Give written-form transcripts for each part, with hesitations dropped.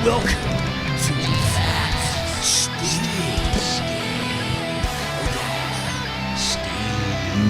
Welcome to that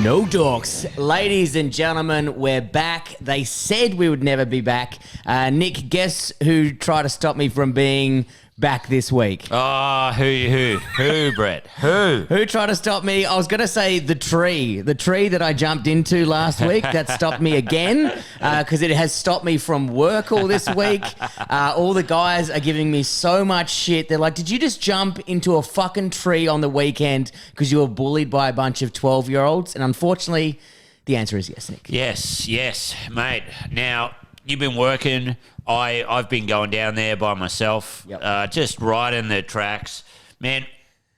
No Dorks. Ladies and gentlemen, we're back. They said we would never be back. Nick, guess who tried to stop me from being back this week? Oh, who, Brett? Who? Who tried to stop me? I was going to say the tree that I jumped into last week. That stopped me again because it has stopped me from work all this week. All the guys are giving me so much shit. They're like, did you just jump into a fucking tree on the weekend because you were bullied by a bunch of 12-year-olds? And unfortunately, the answer is yes, Nick. Yes, mate. Now, you've been working. I've been going down there by myself, just riding the tracks. Man,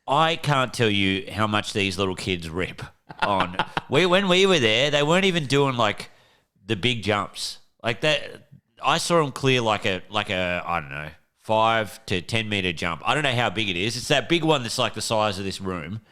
I can't tell you how much these little kids rip on. When we were there, they weren't even doing like the big jumps. Like that, I saw them clear like a I don't know, 5 to 10 meter jump. I don't know how big it is. It's that big one that's like the size of this room.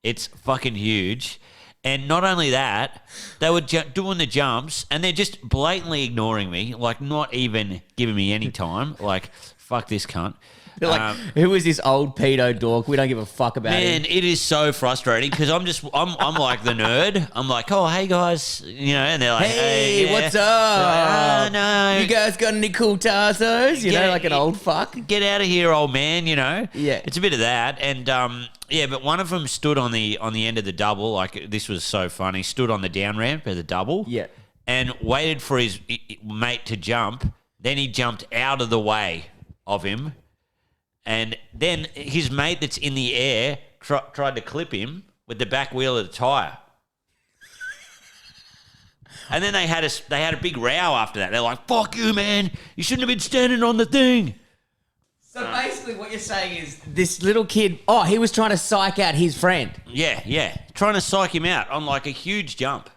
It's fucking huge. And not only that, they were doing the jumps and they're just blatantly ignoring me, like not even giving me any time. Like, fuck this cunt. They're like, who is this old pedo dork? We don't give a fuck about him. Man, it is so frustrating because I'm like the nerd. I'm like, oh, hey guys, and they're like, hey, yeah. what's up? Like, no. You guys got any cool Tarzos? Like an old fuck? Get out of here, old man, Yeah. It's a bit of that. And, but one of them stood on the end of the double. Like, this was so funny. Stood on the down ramp of the double. Yeah. And waited for his mate to jump. Then he jumped out of the way of him. And then his mate that's in the air tried to clip him with the back wheel of the tyre. And then they had a big row after that. They're like, fuck you, man. You shouldn't have been standing on the thing. So basically what you're saying is this little kid, he was trying to psych out his friend. Yeah. Trying to psych him out on like a huge jump.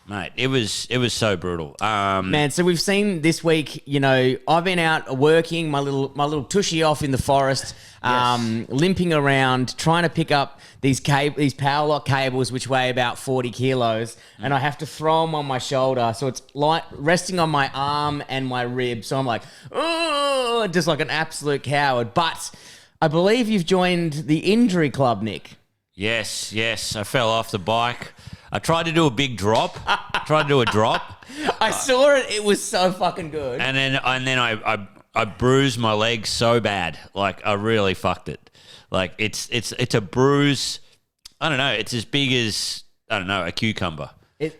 Mate, it was so brutal. Man, so we've seen this week, I've been out working my little tushy off in the forest, limping around, trying to pick up these power lock cables, which weigh about 40 kilos, and I have to throw them on my shoulder. So it's like resting on my arm and my rib. So I'm like, oh, just like an absolute coward. But I believe you've joined the injury club, Nick. Yes. I fell off the bike. I tried to do a big drop. I saw it. It was so fucking good. And then I bruised my leg so bad. Like, I really fucked it. Like, it's a bruise. I don't know. It's as big as, I don't know, a cucumber.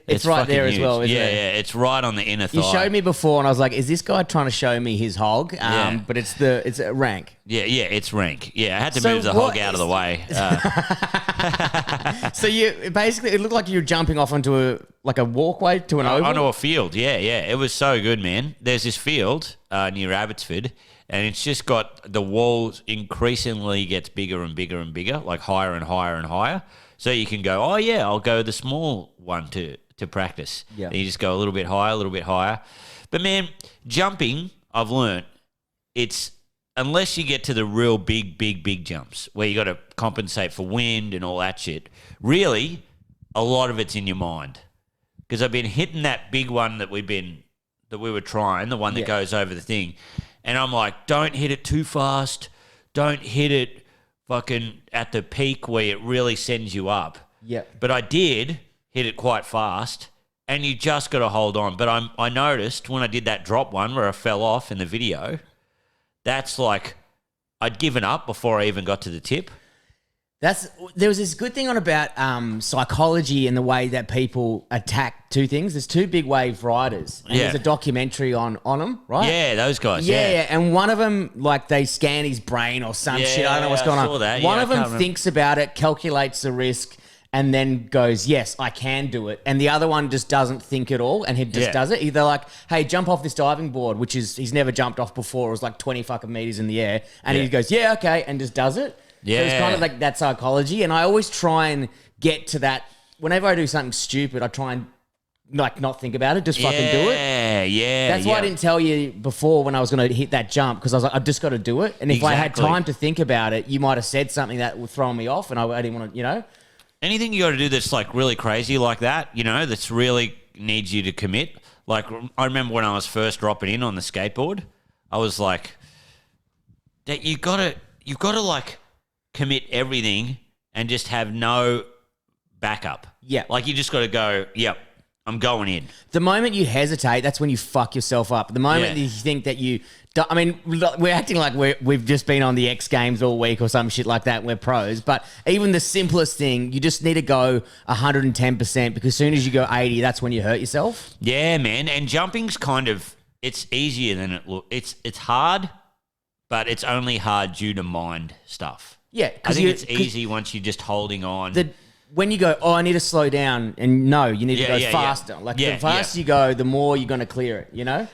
It's right there huge. as well, isn't it? Yeah. It's right on the inner thigh. You showed me before, and I was like, "Is this guy trying to show me his hog?" But it's a rank. Yeah, it's rank. Yeah, I had to move the hog out of the way. So you basically, it looked like you were jumping off onto a walkway to an oval? Onto a field, yeah. It was so good, man. There's this field near Abbotsford, and it's just got the walls increasingly gets bigger and bigger and bigger, like higher and higher and higher. So you can go, oh yeah, I'll go the small one to practice. Yeah. And you just go a little bit higher. But man, jumping, I've learnt, it's unless you get to the real big jumps where you got to compensate for wind and all that shit. Really, a lot of it's in your mind. Because I've been hitting that big one that we were trying, the one that goes over the thing, and I'm like, don't hit it too fast. Don't hit it fucking at the peak where it really sends you up. Yeah. But I did hit it quite fast, and you just got to hold on. But I noticed when I did that drop one where I fell off in the video, that's like I'd given up before I even got to the tip. There was this good thing on about psychology and the way that people attack two things. There's two big wave riders. And there's a documentary on them, right? Yeah, those guys. Yeah. And one of them, like, they scan his brain or some shit. I don't know what's going on. That. One of them thinks about it, calculates the risk, and then goes, yes, I can do it. And the other one just doesn't think at all, and he just does it. Either like, hey, jump off this diving board, which is he's never jumped off before. It was like 20 fucking meters in the air. And he goes, yeah, okay, and just does it. Yeah. So it's kind of like that psychology. And I always try and get to that. Whenever I do something stupid, I try and not think about it, just fucking do it. Yeah. That's why I didn't tell you before when I was going to hit that jump, because I was like, I've just got to do it. And if I had time to think about it, you might have said something that would throw me off, and I didn't want to, Anything you got to do that's like really crazy like that, that's really needs you to commit. Like, I remember when I was first dropping in on the skateboard, I was like, that you've got to like commit everything and just have no backup. Yeah. Like you just got to go, yep, I'm going in. The moment you hesitate, that's when you fuck yourself up. The moment that you think that I mean, we're acting like we've just been on the X Games all week or some shit like that. And we're pros, but even the simplest thing, you just need to go 110% because as soon as you go 80, that's when you hurt yourself. Yeah, man. And jumping's kind of, it's easier than it looks. It's hard, but it's only hard due to mind stuff. Yeah, I think it's easy once you're just holding on. When you go, I need to slow down, and no, you need to go faster. Like the faster you go, the more you're going to clear it, you know?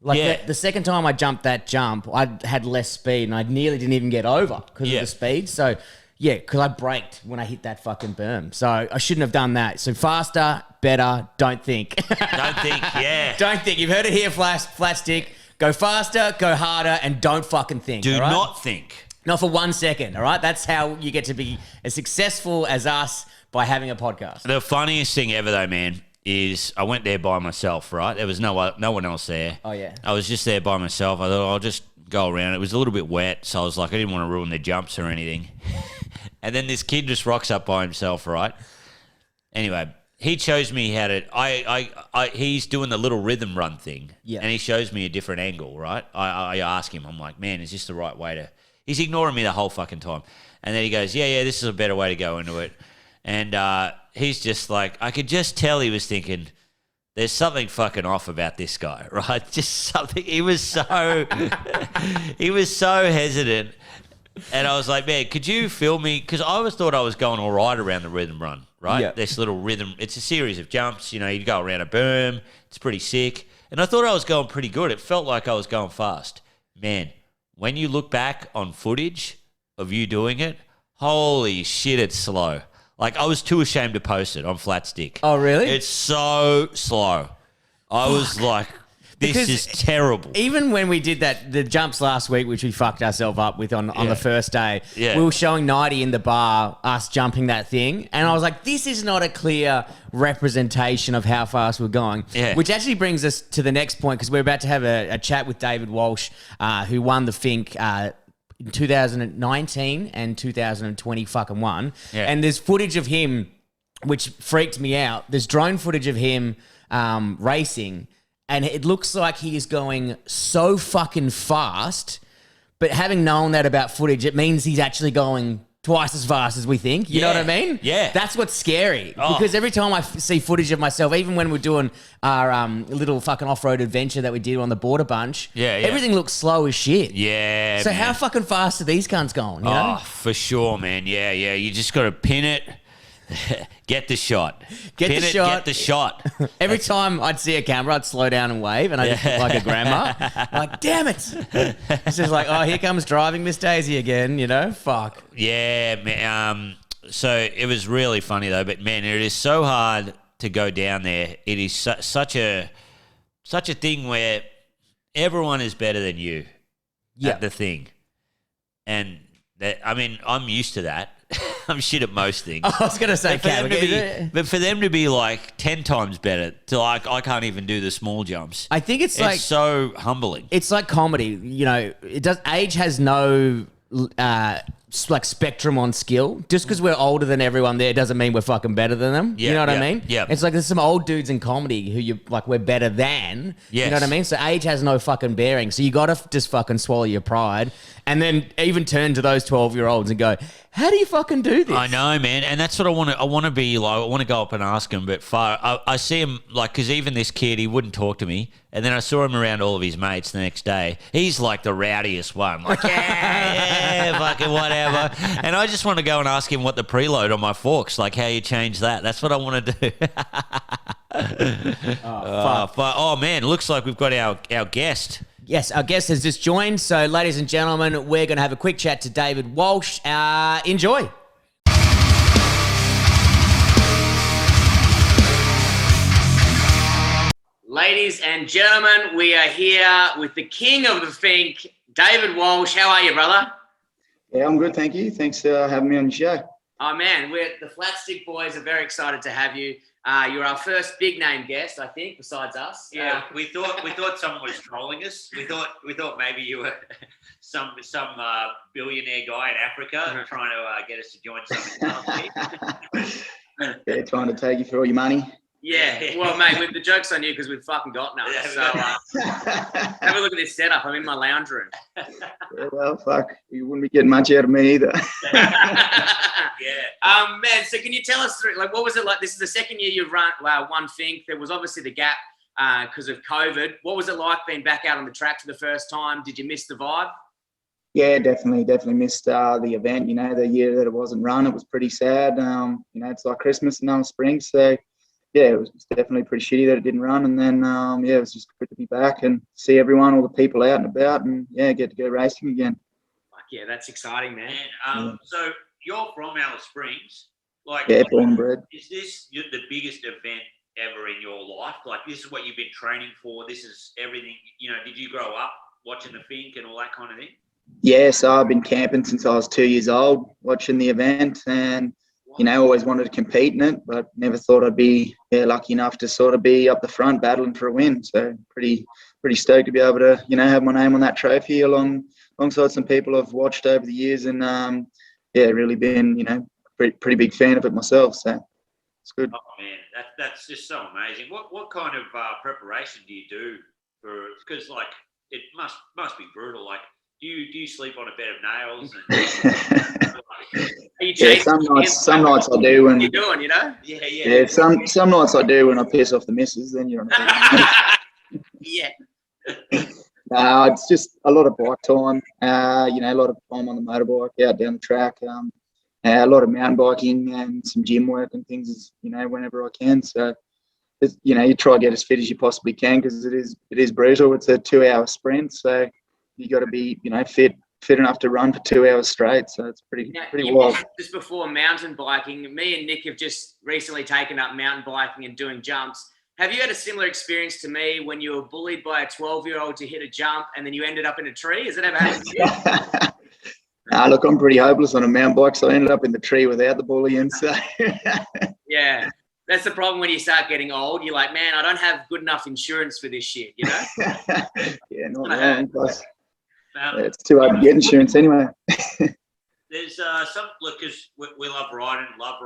Like the second time I jumped that jump, I had less speed and I nearly didn't even get over because of the speed. So, yeah, because I braked when I hit that fucking berm. So I shouldn't have done that. So faster, better, don't think. Don't think, yeah. Don't think. You've heard it here, flat stick. Go faster, go harder, and don't fucking think. Do not think. Not for 1 second, all right? That's how you get to be as successful as us by having a podcast. The funniest thing ever, though, man, is I went there by myself, right? There was no one else there. Oh, yeah. I was just there by myself. I thought I'll just go around. It was a little bit wet, so I was like, I didn't want to ruin the jumps or anything. And then this kid just rocks up by himself, right? Anyway, he shows me how to. He's doing the little rhythm run thing, and he shows me a different angle, right? I ask him, I'm like, man, is this the right way to? He's ignoring me the whole fucking time, and then he goes, yeah, this is a better way to go into it, and he's just like, I could just tell he was thinking, there's something fucking off about this guy, right? Just something. He was so hesitant. And I was like, man, could you film me? Because I always thought I was going all right around the rhythm run, right? Yeah. This little rhythm. It's a series of jumps. You know, you go around a berm. It's pretty sick. And I thought I was going pretty good. It felt like I was going fast. Man, when you look back on footage of you doing it, holy shit, it's slow. Like, I was too ashamed to post it on Flat Stick. Oh, really? It's so slow. I was like, this is terrible. Even when we did the jumps last week, which we fucked ourselves up with on the first day, we were showing 90 in the bar, us jumping that thing. And I was like, this is not a clear representation of how fast we're going. Yeah. Which actually brings us to the next point, because we're about to have a chat with David Walsh, who won the Finke in 2019 and 2020 fucking won. Yeah. And there's footage of him, which freaked me out. There's drone footage of him racing, and it looks like he is going so fucking fast. But having known that about footage, it means he's actually going twice as fast as we think. You know what I mean? Yeah. That's what's scary. Because every time I see footage of myself, even when we're doing our little fucking off-road adventure that we did on the Border Bunch, everything looks slow as shit. Yeah, so how fucking fast are these cunts going, you know? For sure, man. Yeah. You just got to pin it. Get the shot. Get the shot. Every That's time I'd see a camera, I'd slow down and wave, and I just look like a grandma. Like, damn it. It's just like, oh, here comes driving Miss Daisy again, you know? Fuck. Yeah, man. So it was really funny, though. But, man, it is so hard to go down there. It is such a thing where everyone is better than you at the thing. And, I'm used to that. I'm shit at most things. I was going to say, but for them to be like 10 times better, to like, I can't even do the small jumps. I think it's like so humbling. It's like comedy, you know. Age has no like spectrum on skill. Just because we're older than everyone there doesn't mean we're fucking better than them. You know what I mean? Yeah. It's like there's some old dudes in comedy who you like we're better than. Yes. You know what I mean? So age has no fucking bearing. So you got to just fucking swallow your pride and then even turn to those 12-year-olds and go, how do you fucking do this? I know, man. And that's what I want to. I want to be like. I want to go up and ask him. But I see him like, because even this kid, he wouldn't talk to me. And then I saw him around all of his mates the next day. He's like the rowdiest one. Like, yeah, fucking whatever. And I just want to go and ask him what the preload on my forks, like how you change that. That's what I want to do. Oh man, looks like we've got our guest. Yes, our guest has just joined. So, ladies and gentlemen, we're going to have a quick chat to David Walsh. Enjoy. Ladies and gentlemen, we are here with the king of the Finke, David Walsh. How are you, brother? Yeah, I'm good, thank you. Thanks for having me on the show. Oh man, we're the Flat Stick Boys are very excited to have you. You're our first big name guest, I think, besides us. Yeah, we thought someone was trolling us. We thought maybe you were some billionaire guy in Africa trying to get us to join something. Yeah, trying to take you for all your money. Yeah, well, mate, the joke's on you because we've fucking got none. So have a look at this setup. I'm in my lounge room. Yeah, well, fuck, you wouldn't be getting much out of me either. Yeah. Man, so can you tell us through, like, what was it like? This is the second year you've won Finke. There was obviously the gap because of COVID. What was it like being back out on the track for the first time? Did you miss the vibe? Yeah, definitely missed the event. You know, the year that it wasn't run, it was pretty sad. You know, it's like Christmas and now spring, so yeah, it was definitely pretty shitty that it didn't run. And then yeah, it was just good to be back and see everyone, all the people out and about, and yeah, get to go racing again. Like, yeah, that's exciting, man. So you're from Alice Springs, like born and bred. Is this the biggest event ever in your life? Like, this is what you've been training for. This is everything. You know, did you grow up watching the Finke and all that kind of thing? Yeah, so I've been camping since I was 2 years old, watching the event, and you know, always wanted to compete in it, but never thought I'd be lucky enough to sort of be up the front battling for a win. So pretty stoked to be able to, you know, have my name on that trophy alongside some people I've watched over the years, and yeah, really been, you know, pretty big fan of it myself. So it's good. Oh man, that's just so amazing. What kind of preparation do you do for? Because like it must be brutal. Like, do you sleep on a bed of nails? And, yeah, some nights I do. And you're doing, you know? Yeah, some nights I do when I piss off the missus. Then you're on a yeah. It's just a lot of bike time. You know, a lot of time on the motorbike out down the track. A lot of mountain biking and some gym work and things, you know, whenever I can. So, you know, you try to get as fit as you possibly can because it is brutal. It's a 2-hour sprint, so you got to be, you know, fit enough to run for 2 hours straight. So it's pretty wild. Just before mountain biking, me and Nick have just recently taken up mountain biking and doing jumps. Have you had a similar experience to me when you were bullied by a 12-year-old to hit a jump and then you ended up in a tree? Has it ever happened to you? Look, I'm pretty hopeless on a mountain bike, so I ended up in the tree without the bullying. So yeah, that's the problem when you start getting old. You're like, man, I don't have good enough insurance for this shit, you know? Yeah, not wrong. Plus, it's too hard to get insurance anyway. There's some look, because we love riding our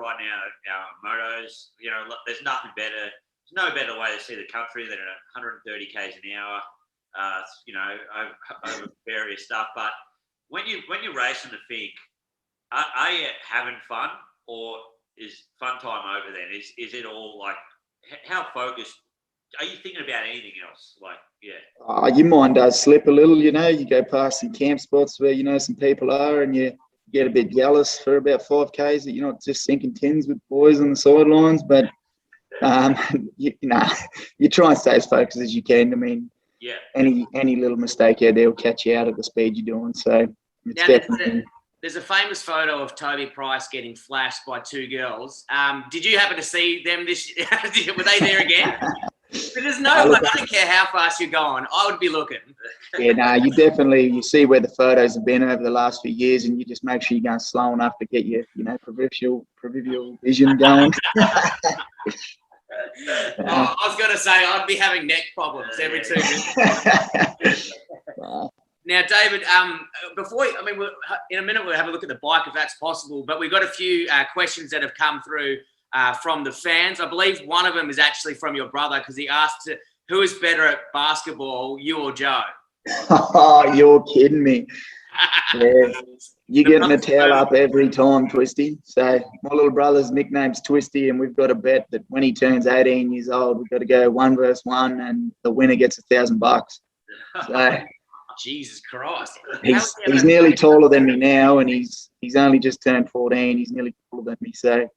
motos. You know, there's nothing better. There's no better way to see the country than at 130 k's an hour. You know, over various stuff. But when you're racing the Finke, are you having fun, or is fun time over then? Is it all like, how focused? Are you thinking about anything else? Like, yeah. Your mind does slip a little, you know. You go past some camp spots where, you know, some people are, and you get a bit jealous for about 5Ks that you're not just sinking tins with boys on the sidelines. But, you try and stay as focused as you can. I mean, yeah, any little mistake out there will catch you out at the speed you're doing. So it's definitely... There's a famous photo of Toby Price getting flashed by two girls. Did you happen to see them this year? Were they there again? There's no one. I don't care how fast you're going. I would be looking. Yeah, no, you see where the photos have been over the last few years, and you just make sure you're going slow enough to get your, you know, peripheral vision going. I was going to say I'd be having neck problems every 2 minutes. Now, David, in a minute we'll have a look at the bike if that's possible, but we've got a few questions that have come through from the fans. I believe one of them is actually from your brother because he asked who is better at basketball, you or Joe? Oh, you're kidding me. Yeah. You're getting a towel up every time, Twisty. So my little brother's nickname's Twisty, and we've got a bet that when he turns 18 years old, we've got to go 1 versus 1, and the winner gets $1,000. So Jesus Christ. He's nearly taller than me now, and he's only just turned 14. He's nearly taller than me. So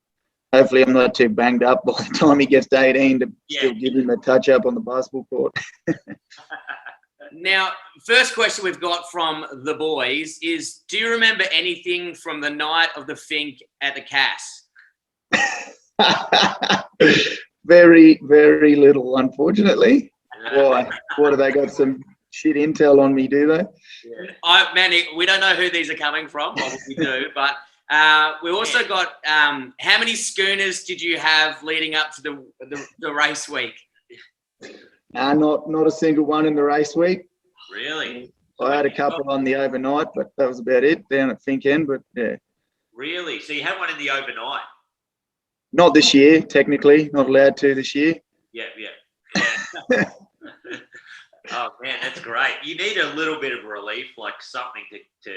hopefully I'm not too banged up by the time he gets to 18 to still give him a touch up on the basketball court. Now, first question we've got from the boys is, do you remember anything from the night of the Finke at the Cass? Very, very little, unfortunately. Why? What, have they got some shit intel on me, do they? Yeah. We don't know who these are coming from. Well, we do, but We also got how many schooners did you have leading up to the race week? Not a single one in the race week. Really? I had a couple on the overnight, but that was about it down at Finke. But yeah. Really? So you had one in the overnight? Not this year, technically. Not allowed to this year. Yeah. Oh man, that's great. You need a little bit of relief, like something to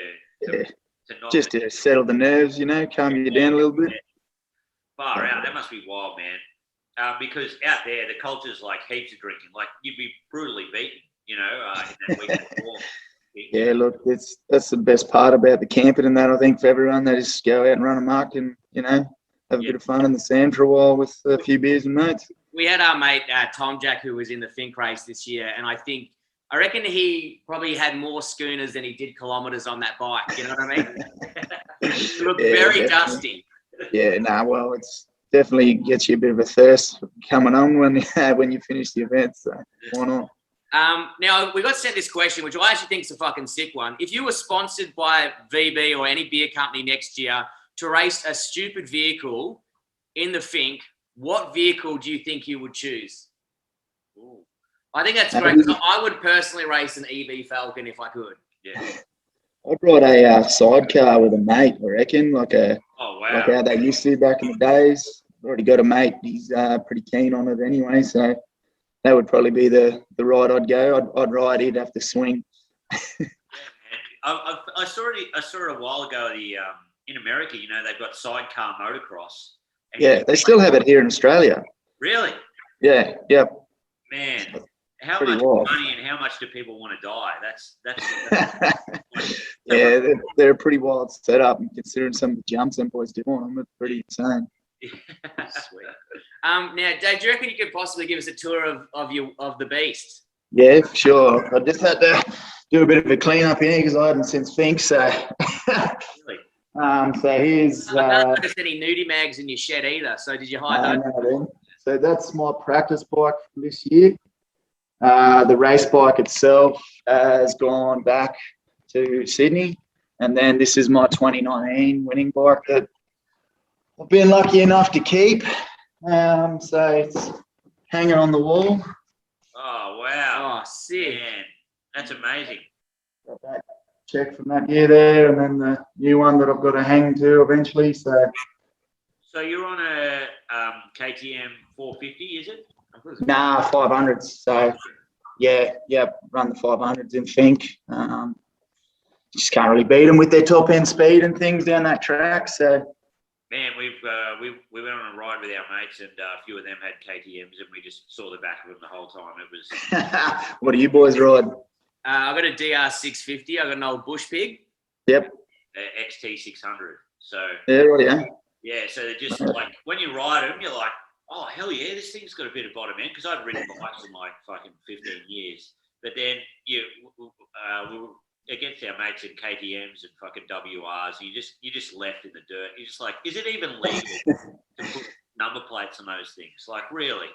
not just to settle the nerves, calm you down a little bit. Far out. That must be wild, man. Because out there, the culture's like heaps of drinking. Like you'd be brutally beaten, in that week before. Yeah, look, that's the best part about the camping and that. I think for everyone, they just go out and run amok and have a bit of fun in the sand for a while with a few beers and mates. We had our mate Tom Jack, who was in the Finke race this year, and I reckon he probably had more schooners than he did kilometres on that bike. You know what I mean? He looked very dusty. Yeah, well, it's definitely gets you a bit of a thirst coming on when you finish the event. So why not? Now, we got sent this question, which I actually think is a fucking sick one. If you were sponsored by VB or any beer company next year to race a stupid vehicle in the Finke, what vehicle do you think you would choose? Ooh. I think that's great. I would personally race an EV Falcon if I could. Yeah. I'd ride a sidecar with a mate, I reckon, like how they used to back in the days. Already got a mate. He's pretty keen on it anyway, so that would probably be the ride I'd go. I'd ride. He'd have to swing. Yeah, man. I saw it a while ago. In America, they've got sidecar motocross. Yeah, they still have it here in Australia. Really? Yeah. Yep. Man, how much money and how much do people want to die? That's yeah, they're a pretty wild setup, and considering some of the jumps them boys do on them, it's pretty insane. Sweet. Now, Dave, do you reckon you could possibly give us a tour of the beast? Yeah, for sure. I just had to do a bit of a clean up here because I hadn't since Finke. So, really? So here's. I don't notice any nudie mags in your shed either. So did you hide those? No, so that's my practice bike for this year. The race bike itself has gone back to Sydney, and then this is my 2019 winning bike that I've been lucky enough to keep. So it's hanging on the wall. Oh wow! Oh, sick! Man, that's amazing. Got that check from that year there, and then the new one that I've got to hang to eventually. So you're on a KTM 450, is it? Nah, 500s. So yeah, run the 500s in Finke. Just can't really beat them with their top end speed and things down that track. So man, we went on a ride with our mates, and a few of them had KTMs, and we just saw the back of them the whole time. It was. What do you boys ride? I got a DR650. I got an old bush pig. Yep. XT600. So yeah, right, yeah. Yeah, so they're just like when you ride them, you're like, oh hell yeah, this thing's got a bit of bottom end, because I'd ridden bikes in like fucking 15 years. But then we were against our mates in KTMs and fucking WRs, you just left in the dirt. You're just like, is it even legal to put number plates on those things? Like really?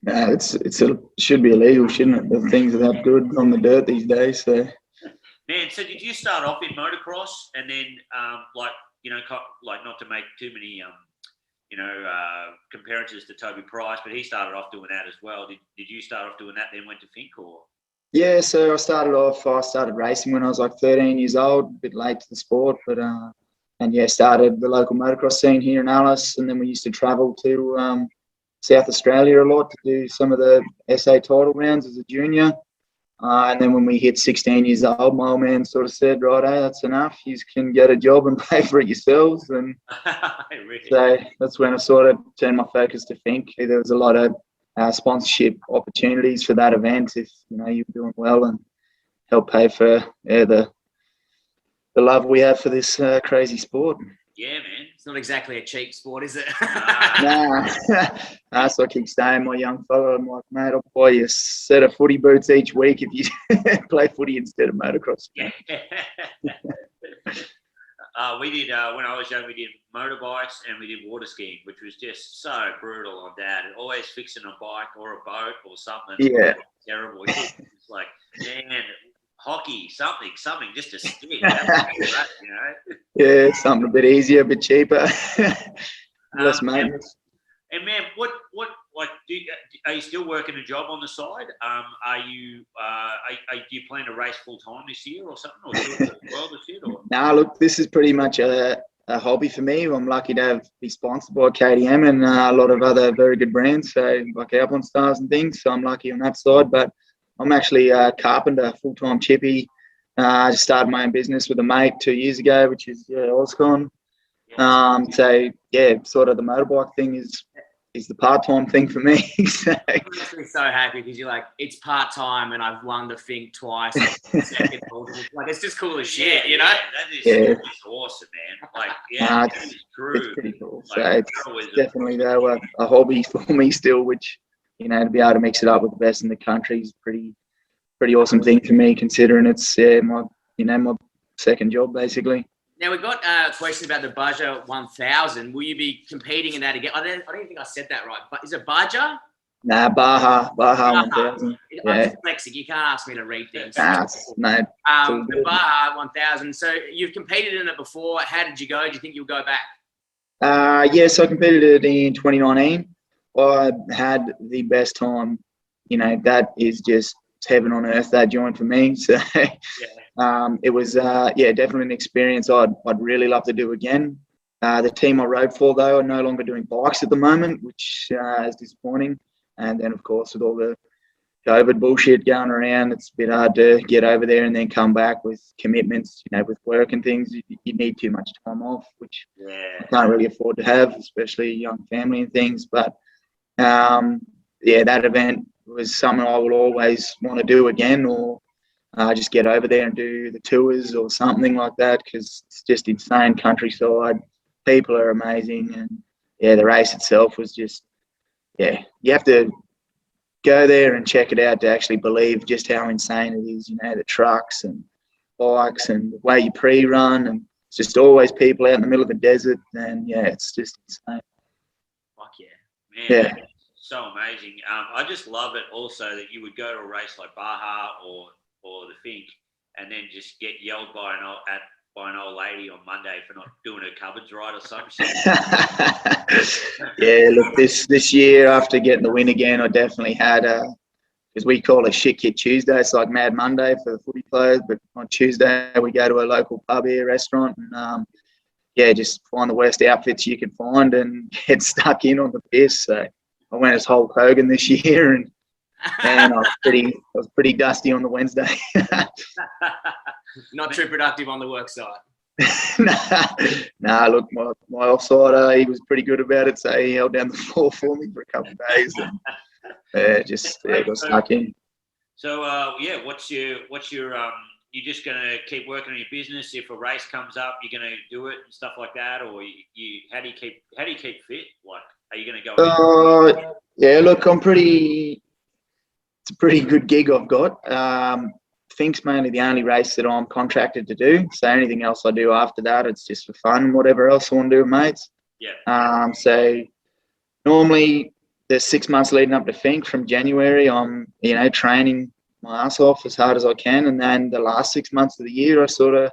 No, it should be illegal, shouldn't it? The things are that good on the dirt these days. So man, so did you start off in motocross and then like not to make too many comparisons to Toby Price, but he started off doing that as well. Did you start off doing that, then went to Finke, or? Yeah, so I started racing when I was like 13 years old, a bit late to the sport, but started the local motocross scene here in Alice, and then we used to travel to South Australia a lot to do some of the SA title rounds as a junior. And then when we hit 16 years old, my old man sort of said, right, that's enough. You can get a job and pay for it yourselves. And really? So that's when I sort of turned my focus to Finke. There was a lot of sponsorship opportunities for that event if, you're doing well, and help pay for the love we have for this crazy sport. Yeah, man. It's not exactly a cheap sport, is it? Nah. So I keep saying, my young fella, I'm like, mate, I'll buy you a set of footy boots each week if you play footy instead of motocross. Yeah. We did, when I was young, we did motorbikes and we did water skiing, which was just so brutal on Dad. Always fixing a bike or a boat or something. Yeah. Terrible. It's like, man, hockey, something just to stick. That's great, Yeah, something a bit easier, a bit cheaper, less maintenance. And man, what like are you still working a job on the side? Are you do you plan to race full time this year or something, or do it as well this year? Or? Nah, look, this is pretty much a hobby for me. I'm lucky to be sponsored by KTM and a lot of other very good brands, so like Alpine Stars and things. So I'm lucky on that side. But I'm actually a carpenter, full-time chippy. I just started my own business with a mate 2 years ago, which is Oscon. So yeah, sort of the motorbike thing is the part-time thing for me. So. I'm actually so happy because you're like, it's part-time and I've won the Finke twice. Second, like, it's just cool as shit, you know? That is awesome, man. Like, it's pretty cool. Like, so it's definitely though a hobby for me still, which, you know, to be able to mix it up with the best in the country is pretty awesome thing for me, considering it's my second job basically. Now, we've got a question about the Baja 1000. Will you be competing in that again? I don't even think I said that right. But is it Baja? Nah, Baja 1000. I'm dyslexic. You can't ask me to read things. The Baja 1000. So you've competed in it before. How did you go? Do you think you'll go back? So I competed in 2019. I had the best time. You know, that is just heaven on earth, that joint for me. So it was definitely an experience I'd really love to do again. The team I rode for though are no longer doing bikes at the moment, which is disappointing. And then of course with all the COVID bullshit going around, it's a bit hard to get over there and then come back with commitments, you know, with work and things. You need too much time off, which I can't really afford to have, especially a young family and things. But that event was something I would always want to do again, or just get over there and do the tours or something like that, because it's just insane countryside. People are amazing, and the race itself was just you have to go there and check it out to actually believe just how insane it is. You know, the trucks and bikes and the way you pre-run, and it's just always people out in the middle of the desert, and it's just insane. Fuck yeah, man. So amazing. I just love it also that you would go to a race like Baja or the Finke and then just get yelled by an old lady on Monday for not doing her cupboards right or some shit. Look, this year after getting the win again, I definitely had because we call it Shit Kit Tuesday. It's like Mad Monday for the footy players, but on Tuesday we go to a local pub here, restaurant, and just find the worst outfits you can find and get stuck in on the piss. So I went as Hulk Hogan this year, and I was pretty dusty on the Wednesday. Not too productive on the work side. Nah, look, my offside, he was pretty good about it, so he held down the floor for me for a couple of days, and got stuck in. So what's your you're just gonna keep working on your business? If a race comes up, you're gonna do it and stuff like that, or how do you keep fit? Like, are you gonna go? Look, it's a pretty good gig I've got. Finke's mainly the only race that I'm contracted to do. So anything else I do after that, it's just for fun. Whatever else I want to do with mates. Yeah. So normally the 6 months leading up to Finke, from January, I'm training my ass off as hard as I can, and then the last 6 months of the year, I sort of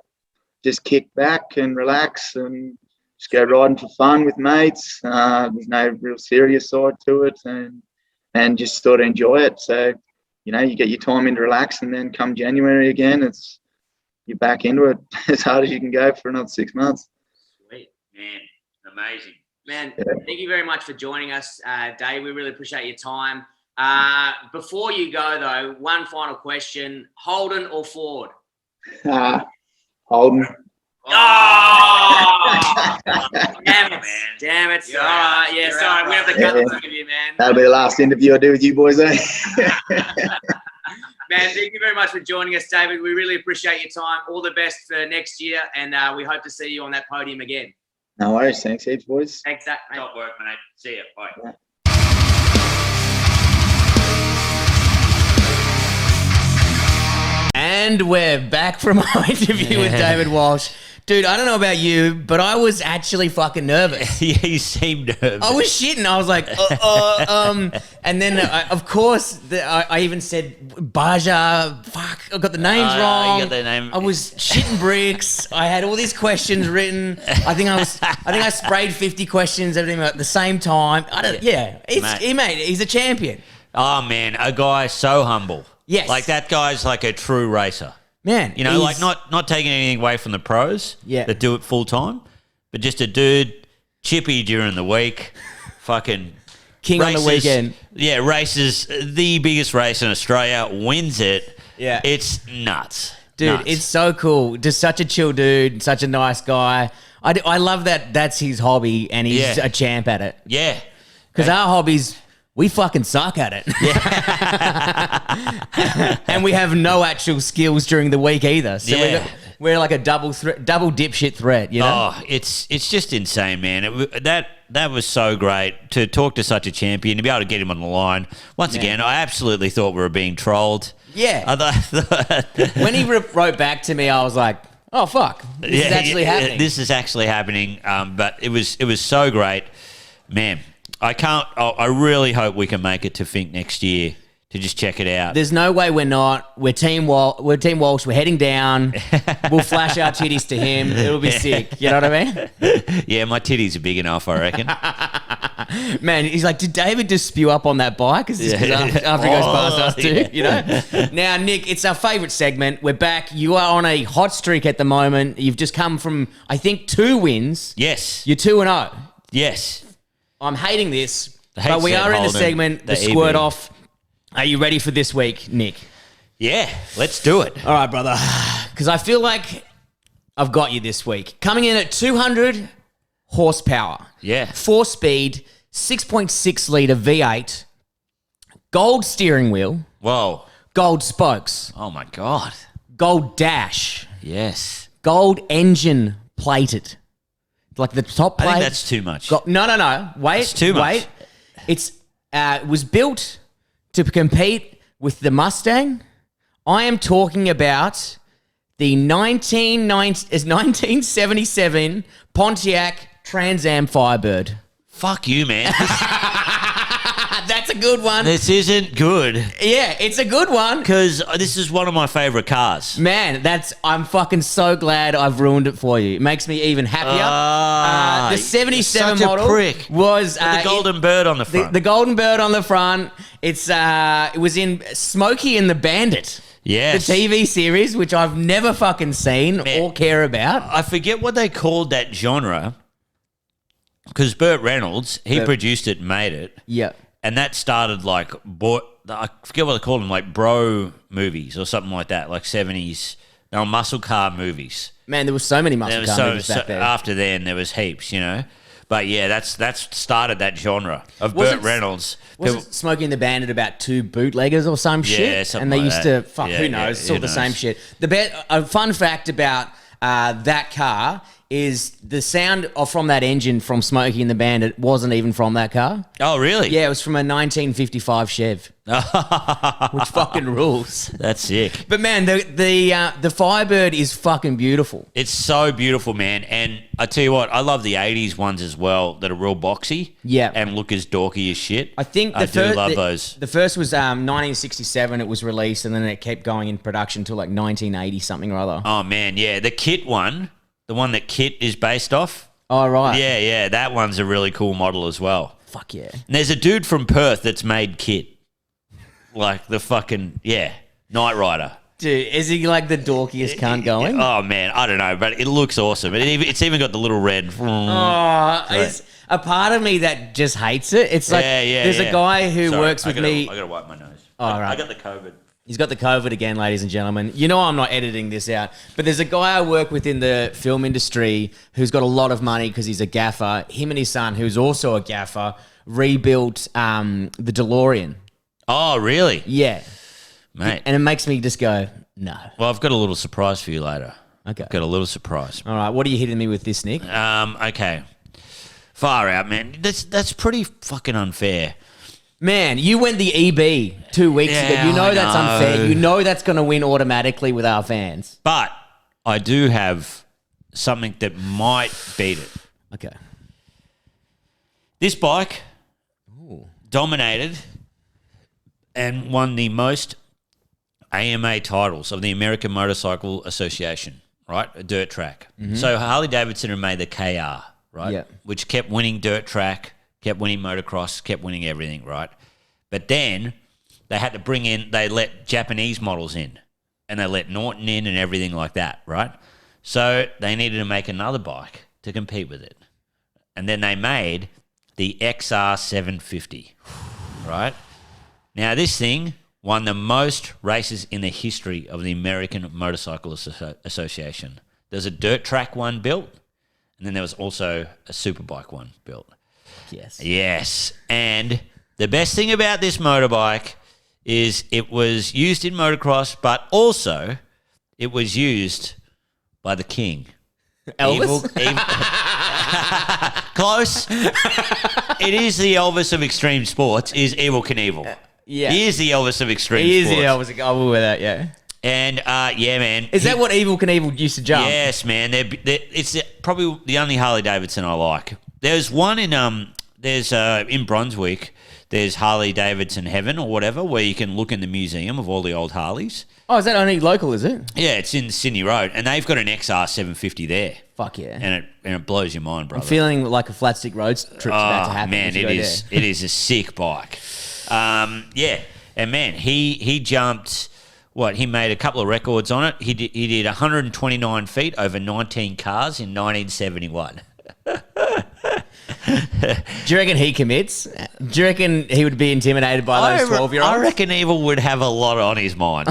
just kick back and relax and just go riding for fun with mates. There's no real serious side to it, and just sort of enjoy it. So, you get your time in to relax, and then come January again, you're back into it as hard as you can go for another 6 months. Sweet, man, amazing. Man, thank you very much for joining us, Dave. We really appreciate your time. Before you go, though, one final question: Holden or Ford? Holden. Oh! Damn it. Sorry. We have to cut this interview, man. That'll be the last interview I do with you boys, eh? Man, thank you very much for joining us, David. We really appreciate your time. All the best for next year, and we hope to see you on that podium again. No worries. Thanks heaps, boys. Thanks, Zach. Top work, mate. See you. Bye. Yeah. And we're back from our interview with David Walsh. Dude, I don't know about you, but I was actually fucking nervous. Yeah, you seemed nervous. I was shitting. I was like, and then of course I even said Baja. Fuck, I got the names wrong. You got the name. I was shitting bricks. I had all these questions written. I think I sprayed 50 questions at him at the same time. He's a champion. Oh man, a guy so humble. Yes, like that guy's like a true racer. Man, you know, like not taking anything away from the pros that do it full time, but just a dude, chippy during the week, fucking king races, on the weekend. Yeah, races the biggest race in Australia, wins it. Yeah, it's nuts, dude. Nuts. It's so cool. Just such a chill dude, such a nice guy. I love that. That's his hobby, and he's a champ at it. Yeah, because our hobbies. We fucking suck at it. Yeah. And we have no actual skills during the week either. So we're like a double dipshit threat, you know? Oh, it's just insane, man. That was so great to talk to such a champion, to be able to get him on the line. Once again, I absolutely thought we were being trolled. Yeah. When he wrote back to me, I was like, oh, fuck. This is actually happening. This is actually happening. But it was so great. Man, I really hope we can make it to Finke next year to just check it out. There's no way we're not. We're Team Walsh. We're heading down. We'll flash our titties to him. It'll be sick. You know what I mean? Yeah, my titties are big enough, I reckon. Man, he's like, did David just spew up on that bike? After he goes past us too, you know? Now, Nick, it's our favourite segment. We're back. You are on a hot streak at the moment. You've just come from, I think, 2 wins. Yes. You're 2-0. Yes. I'm hating this, but we are in the segment, the Squirt Off. Are you ready for this week, Nick? Yeah, let's do it. All right, brother. Because I feel like I've got you this week. Coming in at 200 horsepower. Yeah. 4-speed, 6.6 litre V8, gold steering wheel. Whoa. Gold spokes. Oh, my God. Gold dash. Yes. Gold engine plated. Like the top plate. I think that's too much. No. Wait. It's too much. It was built to compete with the Mustang. I am talking about the 1977 Pontiac Trans Am Firebird. Fuck you, man. That's a good one. This isn't good. Yeah, it's a good one. Because this is one of my favourite cars. Man, I'm fucking so glad I've ruined it for you. It makes me even happier. The 77 model was... the golden bird on the front. The golden bird on the front. It was in Smokey and the Bandit. Yes. The TV series, which I've never fucking seen or care about. I forget what they called that genre. Because Burt Reynolds, he produced it and made it. Yeah. And that started like, I forget what they called them, like bro movies or something like that, like 70s. They were muscle car movies. Man, there were so many muscle car movies back then. After then, there was heaps, you know. But yeah, that's started that genre of Burt Reynolds. Was Smoking the Bandit about 2 bootleggers or some shit? Yeah, something and they like used that. Who knows? It's all the same shit. A fun fact about that car is the sound from that engine from Smokey and the Bandit wasn't even from that car. Oh, really? Yeah, it was from a 1955 Chev, which fucking rules. That's sick. But man, the Firebird is fucking beautiful. It's so beautiful, man. And I tell you what, I love the 80s ones as well that are real boxy. Yeah. And look as dorky as shit. I think I do love those. The first was 1967 it was released, and then it kept going in production till like 1980 something or other. Oh, man, yeah. The Kit one, the one that Kit is based off. Oh, right. Yeah. That one's a really cool model as well. Fuck yeah. And there's a dude from Perth that's made Kit. Like the fucking, Knight Rider. Dude, is he like the dorkiest cunt going? Oh, man, I don't know, but it looks awesome. It's even got the little red. It's a part of me that just hates it. It's like there's a guy who works with me. I got to wipe my nose. Oh, right. I got the COVID. He's got the COVID again, ladies and gentlemen. You know I'm not editing this out. But there's a guy I work with in the film industry who's got a lot of money because he's a gaffer. Him and his son, who's also a gaffer, rebuilt the DeLorean. Oh, really? Yeah. Mate. And it makes me just go, no. Well, I've got a little surprise for you later. Okay. Got a little surprise. All right. What are you hitting me with this, Nick? Okay. Far out, man. That's pretty fucking unfair. Man, you went the EB 2 weeks ago. You know that's unfair. You know that's going to win automatically with our fans. But I do have something that might beat it. Okay. This bike dominated and won the most AMA titles of the American Motorcycle Association, right? A dirt track. So Harley Davidson had made the KR, right? Yeah. Which kept winning dirt track, kept winning motocross, kept winning everything, right? But then they had to they let Japanese models in and they let Norton in and everything like that, right? So they needed to make another bike to compete with it. And then they made the XR 750, right? Now, this thing won the most races in the history of the American Motorcycle Association. There's a dirt track one built, and then there was also a superbike one built. Yes. Yes. And the best thing about this motorbike is it was used in motocross, but also it was used by the king. Elvis? Close. It is the Elvis of extreme sports, is Evel Knievel. Yeah. He is the Elvis of extreme He is sports. the Elvis. I will wear that, yeah. And, yeah, man. Is that what Evel Knievel used to jump? Yes, man. It's probably the only Harley Davidson I like. There's one in Brunswick, there's Harley Davidson Heaven or whatever, where you can look in the museum of all the old Harleys. Oh, is that only local, is it? Yeah, it's in Sydney Road, and they've got an XR 750 there. Fuck yeah. And it blows your mind, brother. I'm feeling like a flat stick road trip's about to happen. Man, it is a sick bike. Yeah, and man, he jumped. What, he made a couple of records on it. He did 129 feet over 19 cars in 1971. Do you reckon he commits? Do you reckon he would be intimidated by those 12-year-olds? I reckon Evil would have a lot on his mind.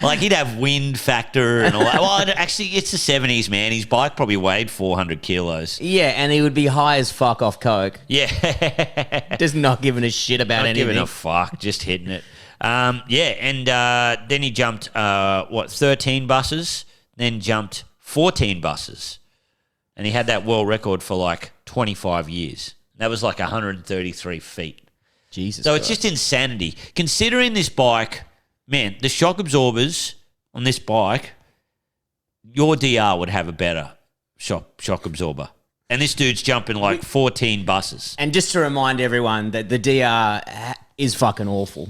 Like, he'd have wind factor and all that. Well, actually, it's the 70s, man. His bike probably weighed 400 kilos. Yeah, and he would be high as fuck off coke. Yeah. Just not giving a shit about Not anything. giving a fuck, just hitting it. Yeah, and then he jumped, 13 buses, then jumped 14 buses. And he had that world record for like 25 years. That was like 133 feet. Jesus So Christ. it's just insanity. Considering this bike, man, the shock absorbers on this bike, your DR would have a better shock absorber. And this dude's jumping like 14 buses. And just to remind everyone that the DR is fucking awful.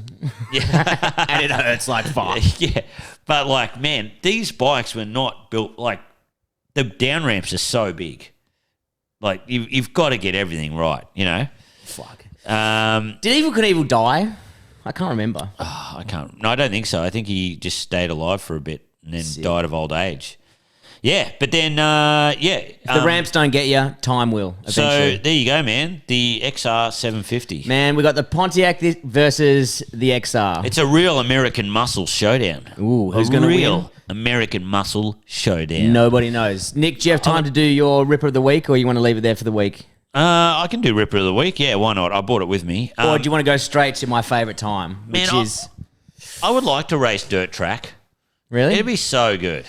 Yeah. And it hurts like fuck. Yeah. But like, man, these bikes were not built like, the down ramps are so big. Like, you've got to get everything right, you know? Fuck. Did Did Evel Knievel die? I can't remember. I can't. No, I don't think so. I think he just stayed alive for a bit and then died of old age. Yeah, but then, If the ramps don't get you, time will, eventually. So, there you go, man. The XR 750. Man, we got the Pontiac versus the XR. It's a real American muscle showdown. Ooh, who's going to win? Real American muscle showdown. Nobody knows. Nick, do you have time to do your Ripper of the Week, or you want to leave it there for the week? I can do Ripper of the Week. Yeah, why not? I bought it with me. Or do you want to go straight to my favourite time, which Man, is... I would like to race dirt track. Really? It'd be so good.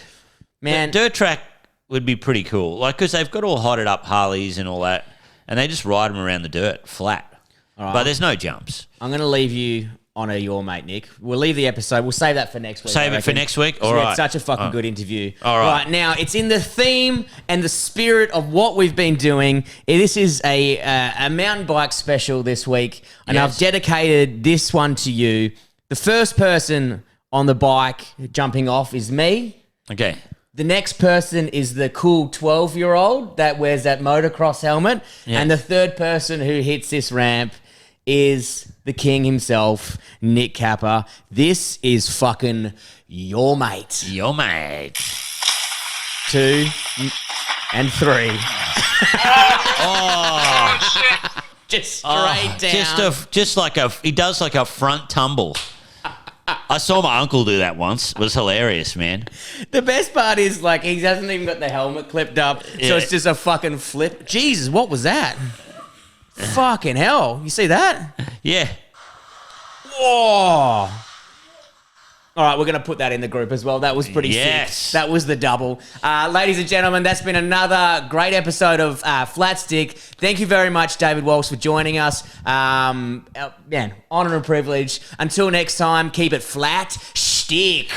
Man, Dirt track would be pretty cool. Like, because they've got all hotted up Harleys and all that, and they just ride them around the dirt flat. right. But there's no jumps. I'm going to leave you on your mate, Nick. We'll leave the episode. We'll save that for next week. Save I it for reckon. next week? 'Cause All we right. had such a fucking good interview. All right. Right, now, it's in the theme and the spirit of what we've been doing. This is a mountain bike special this week, and Yes. I've dedicated this one to you. The first person on the bike jumping off is me. Okay. The next person is the cool 12-year-old that wears that motocross helmet. Yeah. And the third person who hits this ramp is the king himself, Nick Capper. This is fucking your mate. Yo, mate. 2 and 3. Just straight down. He does like a front tumble. I saw my uncle do that once. It was hilarious, man. The best part is, like, he hasn't even got the helmet clipped up, Yeah. so it's just a fucking flip. Jesus, what was that? Fucking hell. You see that? Yeah. Whoa. All right, we're going to put that in the group as well. That was pretty Yes. sick. That was the double. Ladies and gentlemen, that's been another great episode of Flat Stick. Thank you very much, David Walsh, for joining us. Man, honor and privilege. Until next time, keep it flat. Stick.